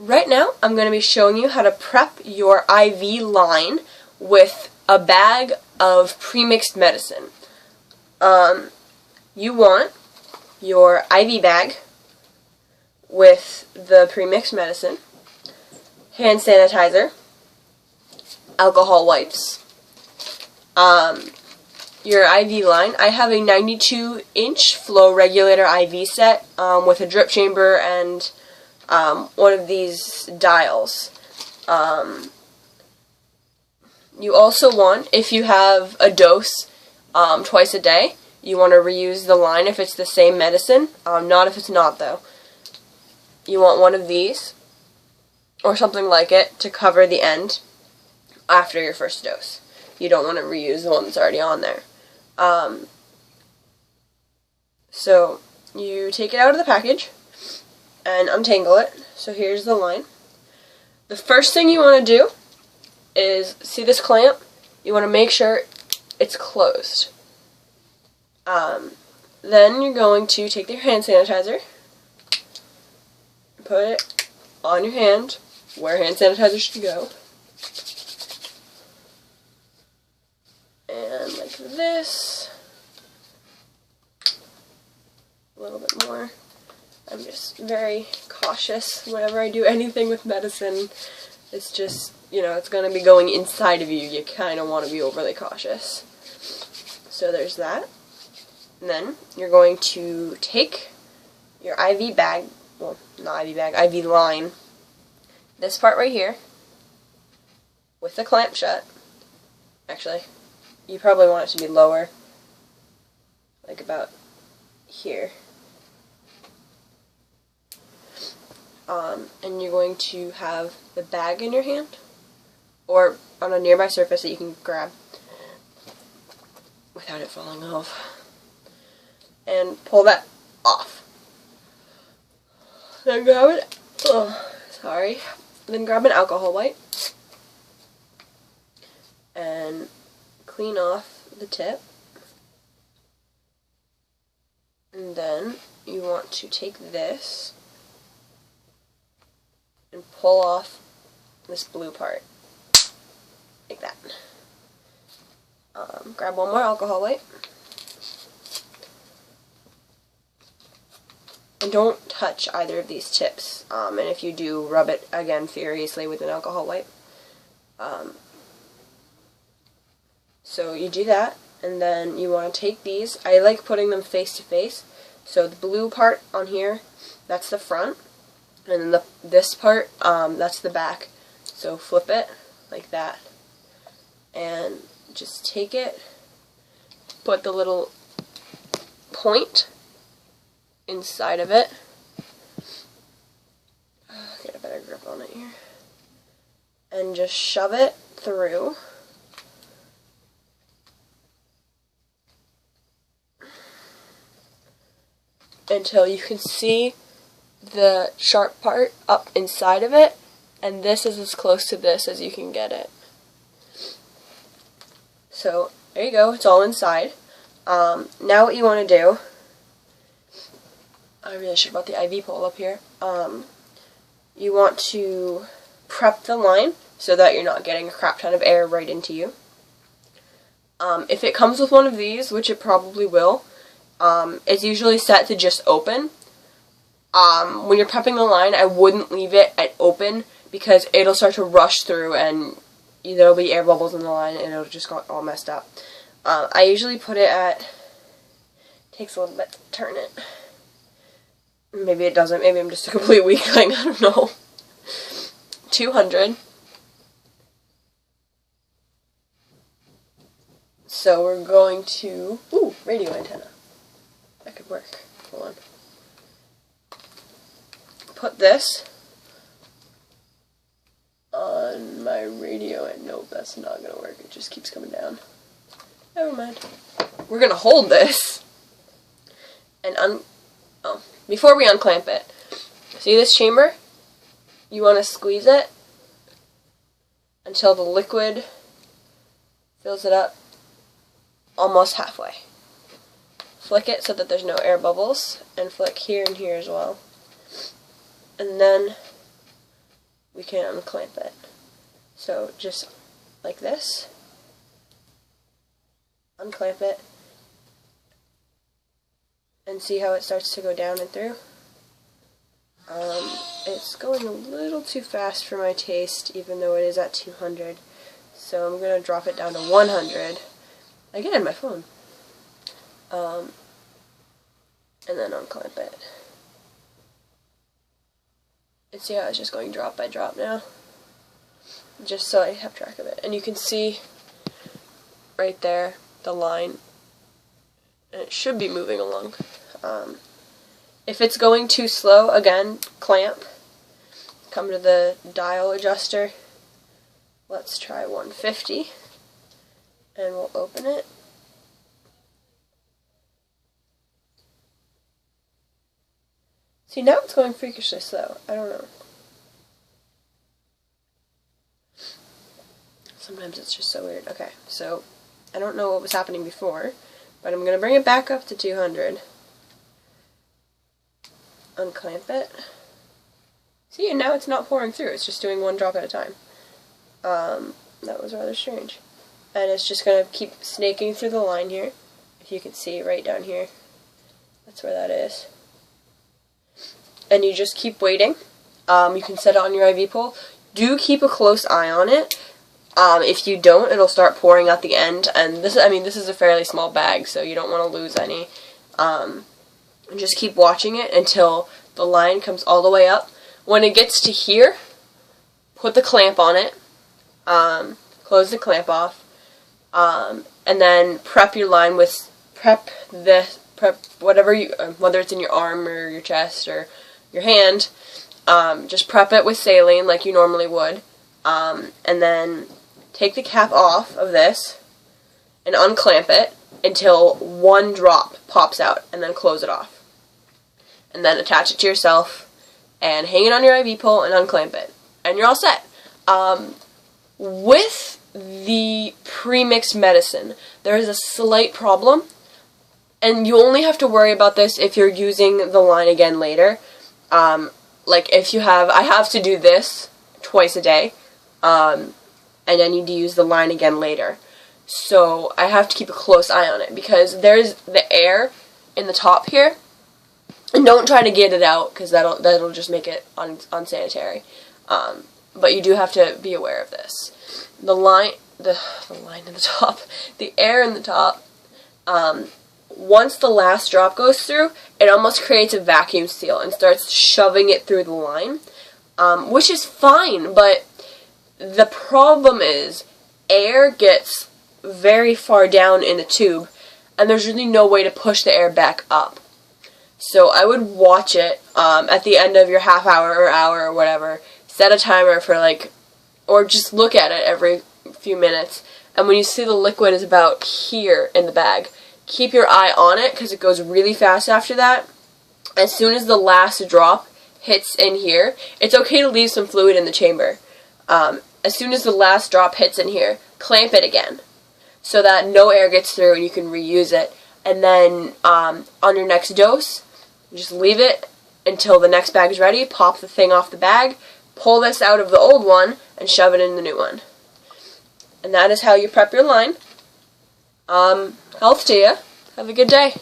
Right now, I'm going to be showing you how to prep your IV line with a bag of premixed medicine. You want your IV bag with the premixed medicine, hand sanitizer, alcohol wipes, your IV line. I have a 92-inch flow regulator IV set with a drip chamber and one of these dials. You also want, if you have a dose twice a day, you want to reuse the line if it's the same medicine, not if it's not though. You want one of these, or something like it, to cover the end after your first dose. You don't want to reuse the one that's already on there. So you take it out of the package and untangle it. So here's the line. The first thing you want to do is, see this clamp? You want to make sure it's closed. Then you're going to take your hand sanitizer, put it on your hand, where hand sanitizer should go, and like this, a little bit more. I'm just very cautious whenever I do anything with medicine. It's just, it's going to be going inside of you. You kind of want to be overly cautious. So there's that. And then you're going to take your IV bag, well, not IV bag, IV line, this part right here, with the clamp shut. Actually, you probably want it to be lower, like about here. And you're going to have the bag in your hand, or on a nearby surface that you can grab without it falling off, and pull that off. Then grab it, then grab an alcohol wipe and clean off the tip. And then you want to take this and pull off this blue part, like that. Grab one more alcohol wipe, and don't touch either of these tips, and if you do, rub it again furiously with an alcohol wipe. So you do that, and then you want to take these. I like putting them face to face, so the blue part on here, that's the front, and then this part, that's the back. So flip it like that, and just take it, put the little point inside of it. Get a better grip on it here, and just shove it through. Until you can see the sharp part up inside of it, and this is as close to this as you can get it. So there you go, it's all inside. Now what you want to do, I really should have brought the IV pole up here. You want to prep the line so that you're not getting a crap ton of air right into you. If it comes with one of these, which it probably will, it's usually set to just open. When you're prepping the line, I wouldn't leave it at open because it'll start to rush through and there'll be air bubbles in the line and it'll just go all messed up. I usually put it at, takes a little bit to turn it. Maybe it doesn't, maybe I'm just a complete weakling, I don't know. 200. So we're going to, radio antenna. That could work. Hold on. Put this on my radio, and nope, that's not gonna work. It just keeps coming down. Never mind. We're gonna hold this and before we unclamp it, see this chamber? You want to squeeze it until the liquid fills it up almost halfway. Flick it so that there's no air bubbles, and flick here and here as well. And then we can unclamp it. So just like this, unclamp it, and see how it starts to go down and through. It's going a little too fast for my taste, even though it is at 200. So I'm going to drop it down to 100. Again, my phone. And then unclamp it. And see how it's just going drop by drop now? Just so I have track of it. And you can see right there the line. And it should be moving along. If it's going too slow, again, clamp. Come to the dial adjuster. Let's try 150. And we'll open it. See, now it's going freakishly slow. I don't know. Sometimes it's just so weird. Okay, so I don't know what was happening before, but I'm going to bring it back up to 200. Unclamp it. See, and now it's not pouring through. It's just doing one drop at a time. That was rather strange. And it's just going to keep snaking through the line here. If you can see right down here. That's where that is. And you just keep waiting. You can set it on your IV pole. Do keep a close eye on it. If you don't, it'll start pouring at the end. And this is a fairly small bag, so you don't want to lose any. And just keep watching it until the line comes all the way up. When it gets to here, put the clamp on it. Close the clamp off. And then prep your line with prep whatever you, whether it's in your arm or your chest or your hand. Just prep it with saline like you normally would. And then take the cap off of this and unclamp it until one drop pops out, and then close it off. And then attach it to yourself and hang it on your IV pole and unclamp it. And you're all set. With the premixed medicine, there is a slight problem, and you only have to worry about this if you're using the line again later. Like if you have, I have to do this twice a day, and I need to use the line again later. So I have to keep a close eye on it, because there's the air in the top here, and don't try to get it out, because that'll just make it unsanitary. But you do have to be aware of this. The line in the top, the air in the top, once the last drop goes through, it almost creates a vacuum seal and starts shoving it through the line, which is fine, but the problem is air gets very far down in the tube, and there's really no way to push the air back up. So I would watch it at the end of your half hour or hour or whatever. Set a timer for or just look at it every few minutes. And when you see the liquid is about here in the bag, keep your eye on it, because it goes really fast after that. As soon as the last drop hits in here, it's okay to leave some fluid in the chamber. As soon as the last drop hits in here, clamp it again, so that no air gets through and you can reuse it. And then on your next dose, just leave it until the next bag is ready, pop the thing off the bag, pull this out of the old one, and shove it in the new one. And that is how you prep your line. Health to you. Have a good day.